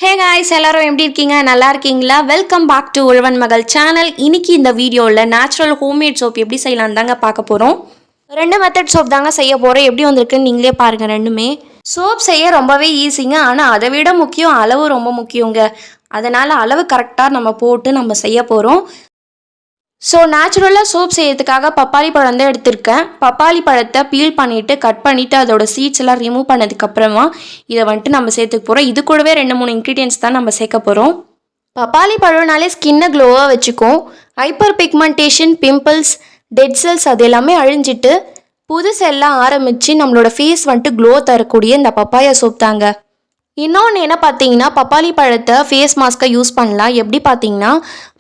Hey guys, எல்லாரும் எப்படி இருக்கீங்க? நல்லா இருக்கீங்களா? வெல்கம் பேக் டு உழவன் மகள் சேனல். இன்னைக்கு இந்த வீடியோவில் நேச்சுரல் ஹோம்மேட் சோப் எப்படி செய்யலாம் தாங்க பார்க்க போகிறோம். 2 மெத்தட் சோப் தாங்க செய்ய போகிறோம். எப்படி வந்திருக்குன்னு நீங்களே பாருங்கள். ரெண்டுமே சோப் செய்ய ரொம்பவே ஈஸிங்க. ஆனால் அதை விட முக்கியம் அளவு ரொம்ப முக்கியங்க. அதனால் அளவு கரெக்டாக நம்ம போட்டு நம்ம செய்ய போகிறோம். ஸோ நேச்சுரலாக சோப் செய்யறதுக்காக பப்பாளி பழம் தான் எடுத்திருக்கேன். பப்பாளி பழத்தை பீல் பண்ணிவிட்டு கட் பண்ணிவிட்டு அதோட சீட்ஸ் எல்லாம் ரிமூவ் பண்ணதுக்கப்புறமா இதை வந்துட்டு நம்ம சேர்த்துக்க போகிறோம். இது கூடவே 2-3 இன்க்ரீடியன்ஸ் தான் நம்ம சேர்க்க போகிறோம். பப்பாளி பழம்னாலே ஸ்கின்னை க்ளோவாக வச்சுக்கும். Hyper pigmentation, pimples, dead cells அது எல்லாமே அழிஞ்சிட்டு புது செல்லாம் ஆரம்பித்து நம்மளோட ஃபேஸ் வந்துட்டு க்ளோ தரக்கூடிய இந்த பப்பாயா சோப் தாங்க. இன்னொன்று என்ன பார்த்தீங்கன்னா, பப்பாளி பழத்தை ஃபேஸ் மாஸ்க்காக யூஸ் பண்ணலாம். எப்படி பார்த்தீங்கன்னா,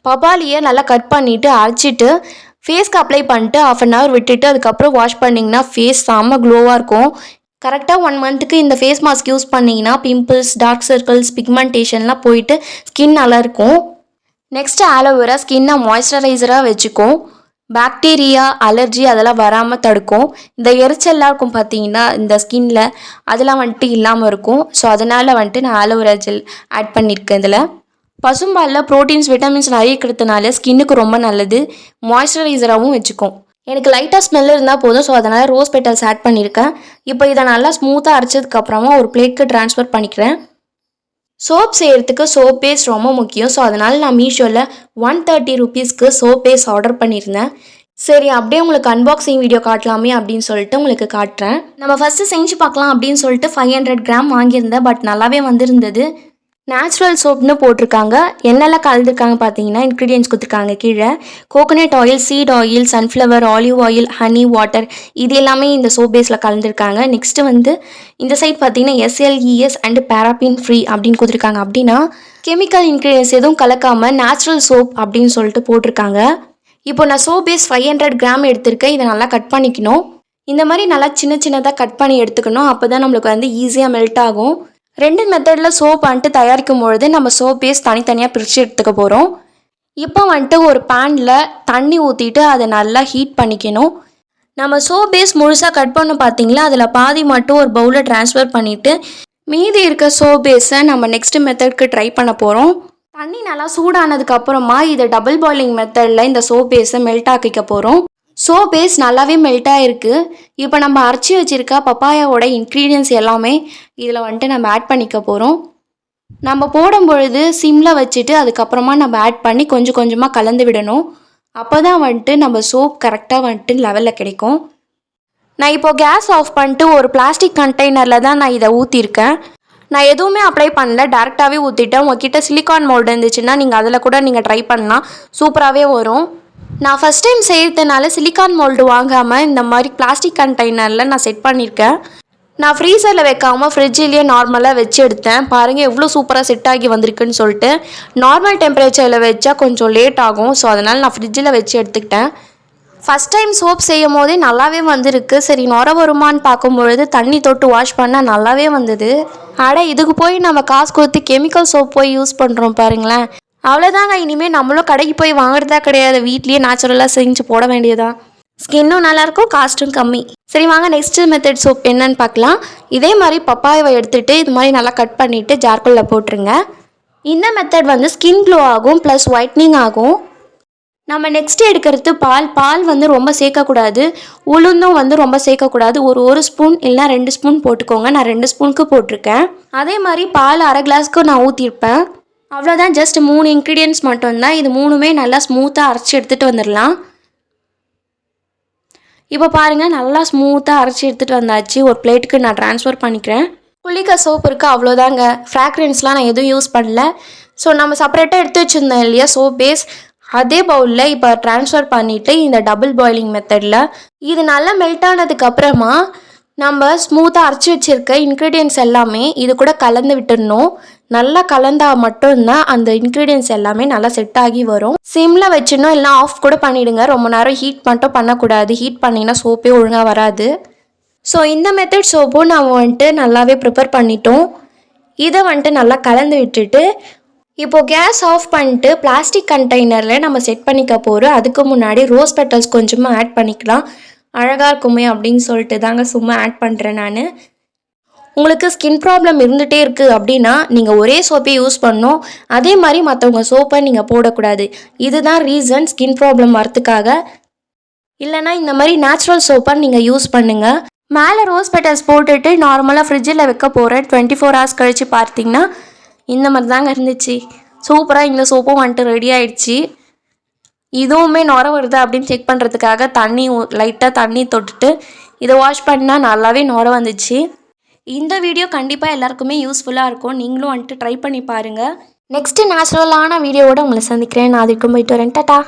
பப்பாளியை நல்லா கட் பண்ணிவிட்டு அரைச்சிட்டு ஃபேஸ்க்கு அப்ளை பண்ணிட்டு 1/2 hour விட்டுட்டு அதுக்கப்புறம் வாஷ் பண்ணிங்கன்னா ஃபேஸ் செம்ம க்ளோவாக இருக்கும். கரெக்டாக 1 monthக்கு இந்த ஃபேஸ் மாஸ்க் யூஸ் பண்ணிங்கன்னா பிம்பிள்ஸ், டார்க் சர்க்கிள்ஸ், பிக்மெண்டேஷன்லாம் போயிட்டு ஸ்கின் நல்லாயிருக்கும். நெக்ஸ்ட்டு ஆலோவேரா ஸ்கின்னை மாய்ஸ்சரைசராக வச்சுக்கும். பாக்டீரியா, அலர்ஜி அதெல்லாம் வராமல் தடுக்கும். இந்த எரிச்சல்லாம் இருக்கும் பார்த்தீங்கன்னா இந்த ஸ்கின்னில், அதெல்லாம் வந்துட்டு இல்லாமல் இருக்கும். ஸோ அதனால் வந்துட்டு நான் ஆலோவேரா ஜெல் ஆட் பண்ணியிருக்கேன். இதில் பசும்பாலில் ப்ரோட்டீன்ஸ், விட்டமின்ஸ் நிறைய இருக்கிறதுனால ஸ்கின்னுக்கு ரொம்ப நல்லது. மாய்ஸ்சரைசராகவும் வச்சுக்கும். எனக்கு லைட்டாக ஸ்மெல் இருந்தால் போதும். ஸோ அதனால் ரோஸ் பெட்டல்ஸ் ஆட் பண்ணியிருக்கேன். இப்போ இதை நல்லா ஸ்மூத்தாக அரைச்சதுக்கப்புறமா ஒரு பிளேட்க்கு ட்ரான்ஸ்ஃபர் பண்ணிக்கிறேன். சோப் செய்கிறதுக்கு சோப் பேஸ்ட் ரொம்ப முக்கியம். ஸோ அதனால் நான் மீஷோவில் 130 rupeesக்கு சோப் பேஸ்ட் ஆர்டர் பண்ணியிருந்தேன். சரி, அப்படியே உங்களுக்கு அன்பாக்சிங் வீடியோ காட்டலாமே அப்படின்னு சொல்லிட்டு உங்களுக்கு காட்டுறேன். நம்ம ஃபஸ்ட்டு செஞ்சு பார்க்கலாம் அப்படின்னு சொல்லிட்டு 500 grams வாங்கியிருந்தேன். பட் நல்லாவே வந்திருந்தது. நேச்சுரல் சோப்னு போட்டிருக்காங்க. என்னெல்லாம் கலந்துருக்காங்க பார்த்தீங்கன்னா, இன்க்ரீடியன்ஸ் கொடுத்துருக்காங்க கீழே. Coconut oil, seed oil, sunflower, olive oil, honey, water இது எல்லாமே இந்த சோப் பேஸில் கலந்துருக்காங்க. நெக்ஸ்ட்டு வந்து இந்த சைட் பார்த்தீங்கன்னா SLES அண்ட் பேராபின் ஃப்ரீ அப்படின்னு கொடுத்துருக்காங்க. அப்படின்னா கெமிக்கல் இன்க்ரீடியன்ஸ் எதுவும் கலக்காமல் நேச்சுரல் சோப் அப்படின்னு சொல்லிட்டு போட்டிருக்காங்க. இப்போ நான் சோப் பேஸ் 500 grams எடுத்திருக்கேன். இதை நல்லா கட் பண்ணிக்கணும். இந்த மாதிரி நல்லா சின்ன சின்னதாக கட் பண்ணி எடுத்துக்கணும். அப்போ தான் நம்மளுக்கு வந்து ஈஸியாக மெல்ட் ஆகும். 2 மெத்தடில் சோப் வந்துட்டு தயாரிக்கும் பொழுது நம்ம சோப் பேஸ் தனித்தனியாக பிரித்து எடுத்துக்க போகிறோம். இப்போ வந்துட்டு ஒரு பேனில் தண்ணி ஊற்றிட்டு அதை நல்லா ஹீட் பண்ணிக்கணும். நம்ம சோப் பேஸ் முழுசாக கட் பண்ண பார்த்தீங்களா, அதில் பாதி மட்டும் ஒரு பவுலில் ட்ரான்ஸ்ஃபர் பண்ணிவிட்டு மீதி இருக்க சோப் பேஸை நம்ம நெக்ஸ்ட் மெத்தட்க்கு ட்ரை பண்ண போகிறோம். தண்ணி நல்லா சூடானதுக்கப்புறமா இதை டபுள் பாயிலிங் மெத்தடில் இந்த சோப் பேஸை மெல்ட் ஆக்கிக்க போகிறோம். சோப் பேஸ் நல்லாவே மெல்ட் ஆகிருக்கு. இப்போ நம்ம அரைச்சி வச்சுருக்க பப்பாயாவோட இன்க்ரீடியன்ஸ் எல்லாமே இதில் வந்துட்டு நம்ம ஆட் பண்ணிக்க போகிறோம். நம்ம போடும் பொழுது சிம்மில் வச்சுட்டு அதுக்கப்புறமா நம்ம ஆட் பண்ணி கொஞ்சம் கொஞ்சமாக கலந்து விடணும். அப்போ தான் வந்துட்டு நம்ம சோப் கரெக்டாக வந்துட்டு லெவலில் கிடைக்கும். நான் இப்போது கேஸ் ஆஃப் பண்ணிட்டு ஒரு பிளாஸ்டிக் கண்டெய்னரில் தான் நான் இதை ஊற்றிருக்கேன். நான் எதுவுமே அப்ளை பண்ணல, டேரெக்டாகவே ஊற்றிட்டேன். உங்ககிட்ட சிலிக்கான் மோல்டு இருந்துச்சுன்னா நீங்கள் அதில் கூட நீங்கள் ட்ரை பண்ணலாம், சூப்பராகவே வரும். நான் ஃபஸ்ட் டைம் செய்கிறதுனால சிலிக்கான் மோல்டு வாங்காமல் இந்த மாதிரி பிளாஸ்டிக் கண்டெய்னரில் நான் செட் பண்ணியிருக்கேன். நான் ஃப்ரீசரில் வைக்காமல் ஃப்ரிட்ஜிலேயே நார்மலாக வச்சு எடுத்தேன். பாருங்கள் எவ்வளோ சூப்பராக செட் ஆகி வந்திருக்குன்னு சொல்லிட்டு. நார்மல் டெம்பரேச்சரில் வச்சா கொஞ்சம் லேட் ஆகும். ஸோ அதனால் நான் ஃப்ரிட்ஜில் வச்சு எடுத்துக்கிட்டேன். ஃபஸ்ட் டைம் சோப் செய்யும் போதே நல்லாவே வந்திருக்கு. சரி, நுர வருமானு பார்க்கும்பொழுது தண்ணி தொட்டு வாஷ் பண்ணால் நல்லாவே வந்தது. இதுக்கு போய் நம்ம காசு கொடுத்து கெமிக்கல் சோப் போய் யூஸ் பண்ணுறோம் பாருங்களேன். அவ்வளோதாங்க. இனிமேல் நம்மளும் கடைக்கு போய் வாங்குறதா கிடையாது, வீட்லேயே நேச்சுரலாக செஞ்சு போட வேண்டியதான். ஸ்கின்னும் நல்லாயிருக்கும், காஸ்ட்டும் கம்மி. சரி வாங்க, நெக்ஸ்ட் மெத்தட் சோப் என்னன்னு பார்க்கலாம். இதே மாதிரி பப்பாயாவை எடுத்துகிட்டு இது மாதிரி நல்லா கட் பண்ணிவிட்டு ஜார்க்குள்ளே போட்டுருங்க. இந்த மெத்தட் வந்து ஸ்கின் க்ளோ ஆகும் ப்ளஸ் ஒயிட்னிங் ஆகும். நம்ம நெக்ஸ்ட் எடுக்கிறது பால் வந்து ரொம்ப சேர்க்கக்கூடாது. உளுந்தும் வந்து ரொம்ப சேர்க்கக்கூடாது. ஒரு ஸ்பூன் இல்லைனா 2 ஸ்பூன் போட்டுக்கோங்க. நான் 2 ஸ்பூனுக்கு போட்டிருக்கேன். அதே மாதிரி பால் 1/2 கிளாஸ்க்கு நான் ஊற்றிருப்பேன். அவ்வளோதான், ஜஸ்ட் 3 இன்க்ரீடியன்ட்ஸ் மட்டும்தான். இது 3மே நல்லா ஸ்மூத்தாக அரைச்சி எடுத்துகிட்டு வந்துடலாம். இப்போ பாருங்கள், நல்லா ஸ்மூத்தாக அரைச்சி எடுத்துகிட்டு வந்தாச்சு. ஒரு பிளேட்டுக்கு நான் ட்ரான்ஸ்ஃபர் பண்ணிக்கிறேன். குளிக்க சோப் இருக்குது, அவ்வளோதாங்க. ஃப்ராக்ரன்ஸ்லாம் நான் எதுவும் யூஸ் பண்ணல. ஸோ நம்ம செப்பரேட்டாக எடுத்து வச்சுருந்தேன் இல்லையா சோப் பேஸ், அதே பவுலில் இப்போ ட்ரான்ஸ்ஃபர் பண்ணிவிட்டு இந்த டபுள் பாயிலிங் மெத்தடில் இது நல்லா மெல்ட் ஆனதுக்கப்புறமா நம்ம ஸ்மூத்தாக அரைச்சி வச்சுருக்க இன்க்ரீடியன்ஸ் எல்லாமே இது கூட கலந்து விட்டுடணும். நல்லா கலந்தால் மட்டும்தான் அந்த இன்க்ரீடியன்ஸ் எல்லாமே நல்லா செட் ஆகி வரும். சிம்மில் வச்சிடணும், இல்லைனா ஆஃப் கூட பண்ணிவிடுங்க. ரொம்ப நேரம் ஹீட் மட்டும் பண்ணக்கூடாது. ஹீட் பண்ணிங்கன்னா சோப்பே ஒழுங்காக வராது. ஸோ இந்த மெத்தட் சோப்பும் நம்ம வந்துட்டு நல்லாவே ப்ரிப்பேர் பண்ணிட்டோம். இதை வந்துட்டு நல்லா கலந்து விட்டுட்டு இப்போது கேஸ் ஆஃப் பண்ணிட்டு பிளாஸ்டிக் கண்டெய்னரில் நம்ம செட் பண்ணிக்க போகிறோம். அதுக்கு முன்னாடி ரோஸ் பெட்டல்ஸ் கொஞ்சமாக ஆட் பண்ணிக்கலாம், அழகாக இருக்குமே அப்படின்னு சொல்லிட்டு தாங்க சும்மா ஆட் பண்ணுறேன் நான். உங்களுக்கு ஸ்கின் ப்ராப்ளம் இருந்துகிட்டே இருக்குது அப்படின்னா நீங்கள் ஒரே சோப்பை யூஸ் பண்ணணும். அதே மாதிரி மற்றவங்க சோப்பை நீங்கள் போடக்கூடாது. இதுதான் ரீசன் ஸ்கின் ப்ராப்ளம் வரத்துக்காக. இல்லைனா இந்த மாதிரி நேச்சுரல் சோப்பை நீங்கள் யூஸ் பண்ணுங்கள். மேலே ரோஸ் பெட்டல்ஸ் போட்டுட்டு நார்மலாக ஃப்ரிட்ஜில் வைக்க போகிறேன். 24 hours கழித்து பார்த்தீங்கன்னா இந்த மாதிரி தாங்க இருந்துச்சு. சூப்பராக இந்த சோப்பும் வந்துட்டு ரெடி ஆகிடுச்சு. இதுவுமே நுர வருது அப்படின்னு செக் பண்ணுறதுக்காக லைட்டாக தண்ணி தொட்டுட்டு இதை வாஷ் பண்ணால் நல்லாவே நுர வந்துச்சு. இந்த வீடியோ கண்டிப்பாக எல்லாருக்குமே யூஸ்ஃபுல்லாக இருக்கும். நீங்களும் வந்துட்டு ட்ரை பண்ணி பாருங்கள். நெக்ஸ்ட்டு நேச்சுரலான வீடியோவோட உங்களை சந்திக்கிறேன். நான் அதுக்கும் போயிட்டு வரேன். டாடா.